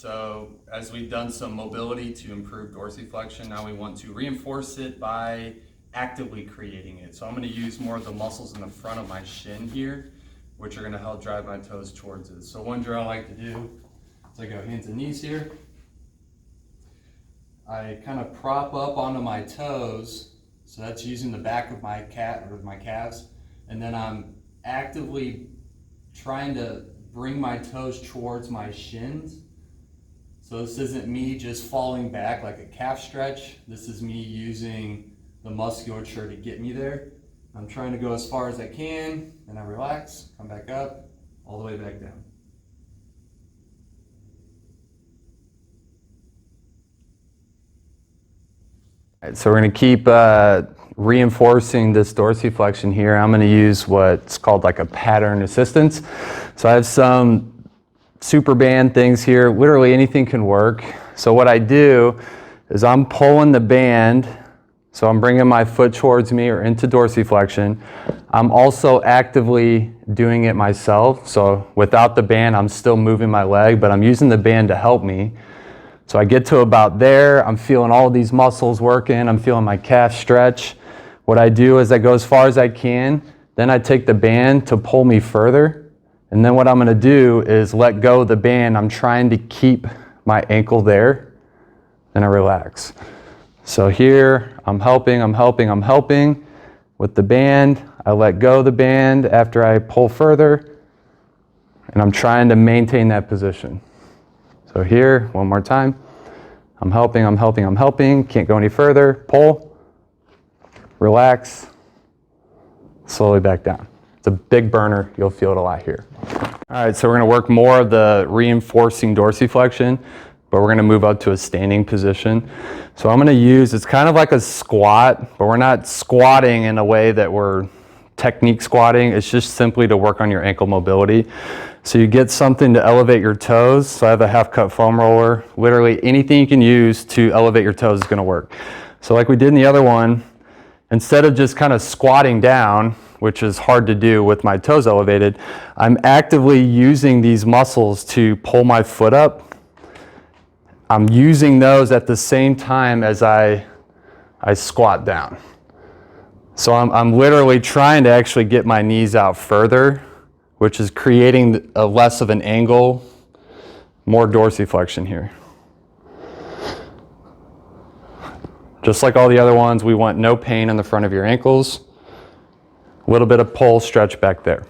So as we've done some mobility to improve dorsiflexion, now we want to reinforce it by actively creating it. So I'm going to use more of the muscles in the front of my shin here, which are going to help drive my toes towards it. So one drill I like to do is I go hands and knees here. I kind of prop up onto my toes, so that's using the back of my calves, and then I'm actively trying to bring my toes towards my shins. So this isn't me just falling back like a calf stretch. This is me using the musculature to get me there. I'm trying to go as far as I can, and I relax, come back up, all the way back down. All right, so we're going to keep reinforcing this dorsiflexion here. I'm going to use what's called like a pattern assistance. So I have some super band things here. Literally anything can work. So what I do is I'm pulling the band. So I'm bringing my foot towards me or into dorsiflexion. I'm also actively doing it myself. So without the band, I'm still moving my leg, but I'm using the band to help me. So I get to about there. I'm feeling all these muscles working. I'm feeling my calf stretch. What I do is I go as far as I can. Then I take the band to pull me further. And then what I'm going to do is let go of the band. I'm trying to keep my ankle there. Then I relax. So here, I'm helping with the band. I let go of the band after I pull further, and I'm trying to maintain that position. So here, one more time. I'm helping, can't go any further. Pull, relax, slowly back down. It's a big burner, you'll feel it a lot here. All right, so we're gonna work more of the reinforcing dorsiflexion, but we're gonna move up to a standing position. So I'm gonna use, it's kind of like a squat, but we're not squatting in a way that we're technique squatting. It's just simply to work on your ankle mobility. So you get something to elevate your toes. So I have a half cut foam roller. Literally anything you can use to elevate your toes is gonna work. So like we did in the other one, instead of just kind of squatting down, which is hard to do with my toes elevated, I'm actively using these muscles to pull my foot up. I'm using those at the same time as I squat down. So I'm literally trying to actually get my knees out further, which is creating a less of an angle, more dorsiflexion here. Just like all the other ones, we want no pain in the front of your ankles. A little bit of pull, stretch back there.